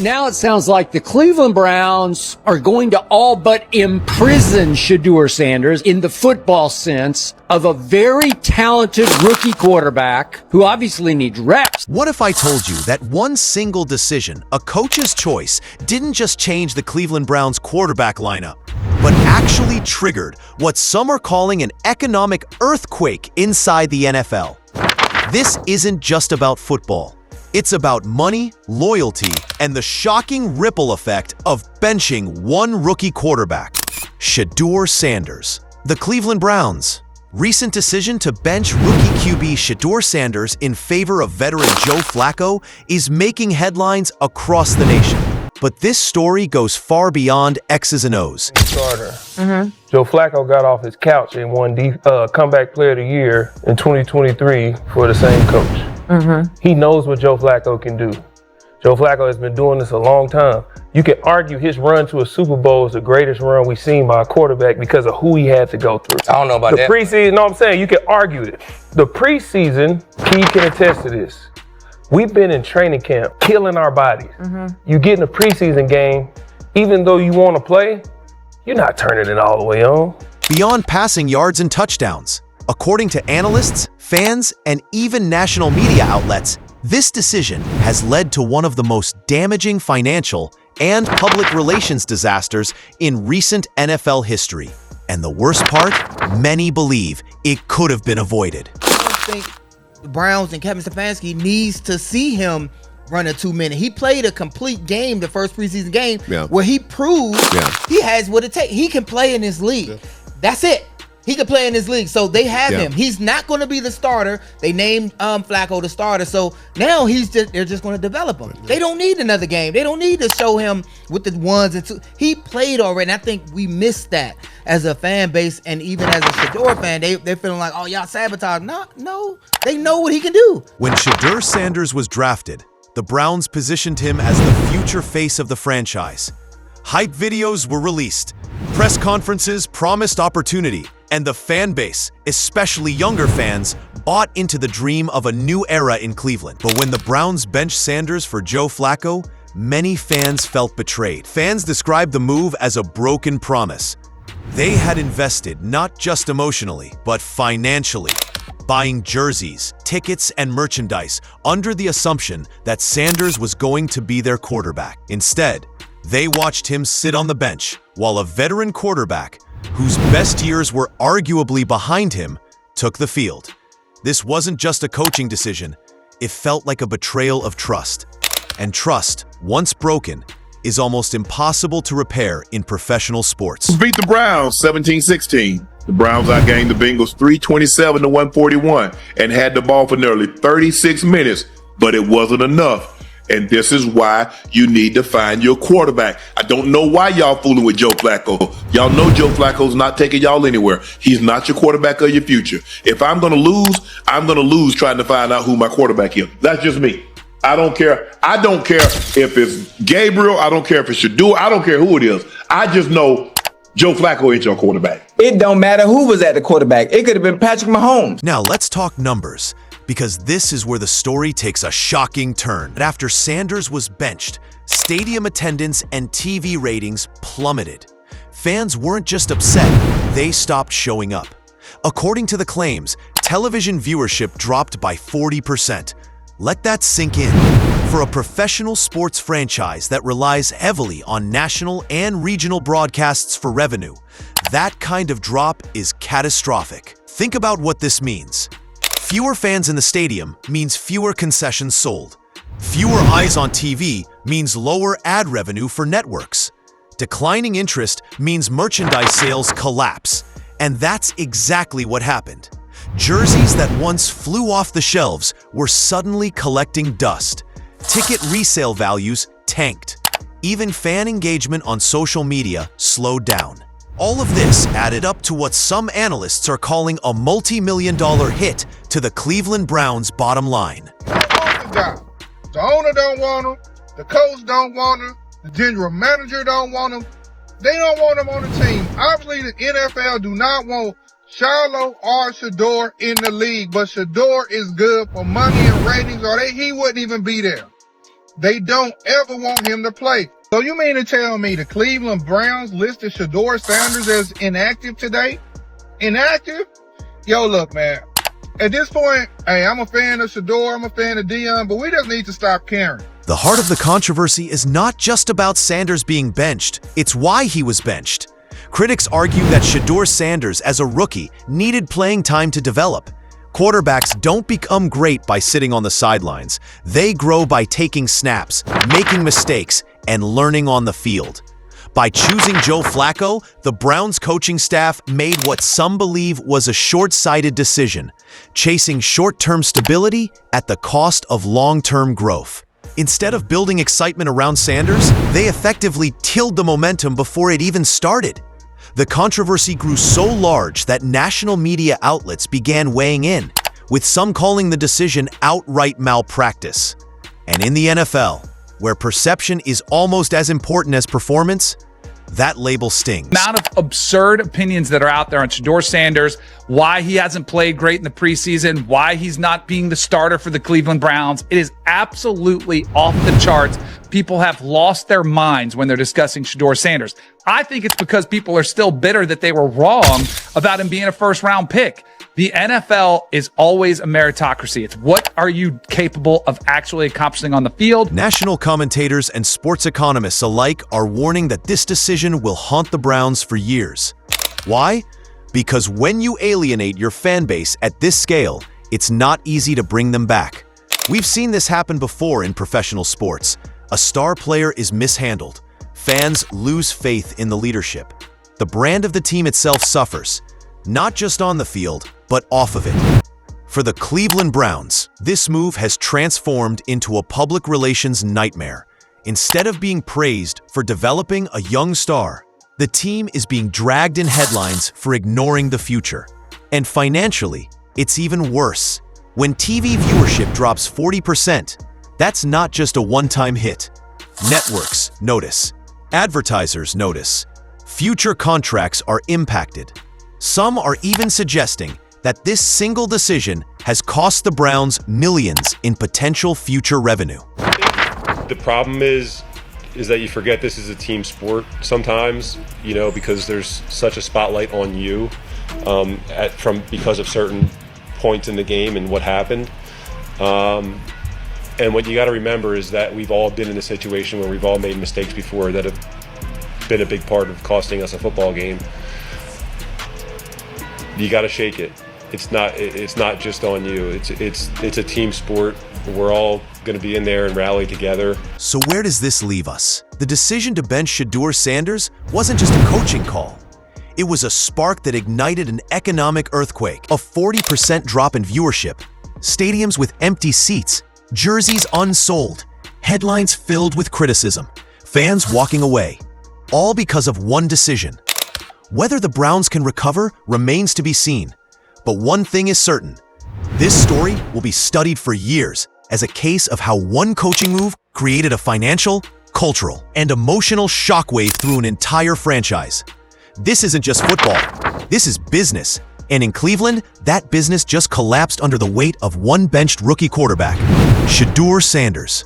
Now it sounds like the Cleveland Browns are going to all but imprison Shedeur Sanders in the football sense of a very talented rookie quarterback who obviously needs reps. What if I told you that one single decision, a coach's choice, didn't just change the Cleveland Browns quarterback lineup, but actually triggered what some are calling an economic earthquake inside the NFL? This isn't just about football. It's about money, loyalty, and the shocking ripple effect of benching one rookie quarterback, Shedeur Sanders. The Cleveland Browns' recent decision to bench rookie QB Shedeur Sanders in favor of veteran Joe Flacco is making headlines across the nation. But this story goes far beyond X's and O's. Joe Flacco got off his couch and won Comeback Player of the Year in 2023 for the same coach. He knows what Joe Flacco can do. Joe Flacco has been doing this a long time. You can argue his run to a Super Bowl is the greatest run we've seen by a quarterback because of who he had to go through. I don't know about that. The preseason, no, I'm saying you can argue it. The preseason, Key can attest to this. We've been in training camp, killing our bodies. You get in a preseason game, even though you want to play, you're not turning it all the way on. Beyond passing yards and touchdowns, according to analysts, fans, and even national media outlets, this decision has led to one of the most damaging financial and public relations disasters in recent NFL history. And the worst part, many believe it could have been avoided. I think the Browns and Kevin Stefanski needs to see him run a 2-minute. He played a complete game, the first preseason game, where he proved he has what it takes. He can play in this league. That's it. He can play in this league. So they have him. He's not going to be the starter. They named Flacco the starter. So now they're just going to develop him. They don't need another game. They don't need to show him with the ones and two. He played already. And I think we missed that as a fan base, and even as a Shedeur fan, they're feeling like, oh, y'all sabotage. No, they know what he can do. When Shedeur Sanders was drafted, the Browns positioned him as the future face of the franchise. Hype videos were released. Press conferences promised opportunity. And the fan base, especially younger fans, bought into the dream of a new era in Cleveland. But when the Browns benched Sanders for Joe Flacco, many fans felt betrayed. Fans described the move as a broken promise. They had invested not just emotionally, but financially, buying jerseys, tickets, and merchandise under the assumption that Sanders was going to be their quarterback. Instead, they watched him sit on the bench while a veteran quarterback, whose best years were arguably behind him, took the field. This wasn't just a coaching decision. It felt like a betrayal of trust. And trust, once broken, is almost impossible to repair in professional sports. Beat the Browns 17-16. The Browns outgained the Bengals 327-141 and had the ball for nearly 36 minutes, but it wasn't enough. And this is why you need to find your quarterback. I don't know why y'all fooling with Joe Flacco. Y'all know Joe Flacco's not taking y'all anywhere. He's not your quarterback of your future. If I'm going to lose, I'm going to lose trying to find out who my quarterback is. That's just me. I don't care. I don't care if it's Gabriel. I don't care if it's Shedeur. I don't care who it is. I just know Joe Flacco ain't your quarterback. It don't matter who was at the quarterback. It could have been Patrick Mahomes. Now let's talk numbers, because this is where the story takes a shocking turn. After Sanders was benched, stadium attendance and TV ratings plummeted. Fans weren't just upset, they stopped showing up. According to the claims, television viewership dropped by 40%. Let that sink in. For a professional sports franchise that relies heavily on national and regional broadcasts for revenue, that kind of drop is catastrophic. Think about what this means. Fewer fans in the stadium means fewer concessions sold. Fewer eyes on TV means lower ad revenue for networks. Declining interest means merchandise sales collapse. And that's exactly what happened. Jerseys that once flew off the shelves were suddenly collecting dust. Ticket resale values tanked. Even fan engagement on social media slowed down. All of this added up to what some analysts are calling a multi-million-dollar hit to the Cleveland Browns' bottom line. The owner don't want him. The coach don't want him. The general manager don't want him. They don't want him on the team. Obviously, the NFL do not want Charlo or Shedeur in the league, but Shedeur is good for money and ratings, or he wouldn't even be there. They don't ever want him to play. So you mean to tell me the Cleveland Browns listed Shedeur Sanders as inactive today? Inactive? Yo, look, man. At this point, hey, I'm a fan of Shedeur, I'm a fan of Dion, but we just need to stop caring. The heart of the controversy is not just about Sanders being benched, it's why he was benched. Critics argue that Shedeur Sanders, as a rookie, needed playing time to develop. Quarterbacks don't become great by sitting on the sidelines. They grow by taking snaps, making mistakes, and learning on the field. By choosing Joe Flacco, the Browns coaching staff made what some believe was a short-sighted decision, chasing short-term stability at the cost of long-term growth. Instead of building excitement around Sanders, they effectively killed the momentum before it even started. The controversy grew so large that national media outlets began weighing in, with some calling the decision outright malpractice. And in the NFL, where perception is almost as important as performance, that label stings. The amount of absurd opinions that are out there on Shedeur Sanders, why he hasn't played great in the preseason, why he's not being the starter for the Cleveland Browns. It is absolutely off the charts. People have lost their minds when they're discussing Shedeur Sanders. I think it's because people are still bitter that they were wrong about him being a first-round pick. The NFL is always a meritocracy. It's what are you capable of actually accomplishing on the field? National commentators and sports economists alike are warning that this decision will haunt the Browns for years. Why? Because when you alienate your fan base at this scale, it's not easy to bring them back. We've seen this happen before in professional sports. A star player is mishandled. Fans lose faith in the leadership. The brand of the team itself suffers, not just on the field, but off of it. For the Cleveland Browns, this move has transformed into a public relations nightmare. Instead of being praised for developing a young star, the team is being dragged in headlines for ignoring the future. And financially, it's even worse. When TV viewership drops 40%, that's not just a one-time hit. Networks notice. Advertisers notice. Future contracts are impacted. Some are even suggesting that this single decision has cost the Browns millions in potential future revenue. The problem is that you forget this is a team sport sometimes, because there's such a spotlight on you because of certain points in the game and what happened. And what you got to remember is that we've all been in a situation where we've all made mistakes before that have been a big part of costing us a football game. You got to shake it. It's not just on you. It's a team sport. We're all going to be in there and rally together. So where does this leave us? The decision to bench Shedeur Sanders wasn't just a coaching call. It was a spark that ignited an economic earthquake, a 40% drop in viewership, stadiums with empty seats, jerseys unsold, headlines filled with criticism, fans walking away, all because of one decision. Whether the Browns can recover remains to be seen. But one thing is certain, this story will be studied for years as a case of how one coaching move created a financial, cultural, and emotional shockwave through an entire franchise. This isn't just football, this is business. And in Cleveland, that business just collapsed under the weight of one benched rookie quarterback, Shedeur Sanders.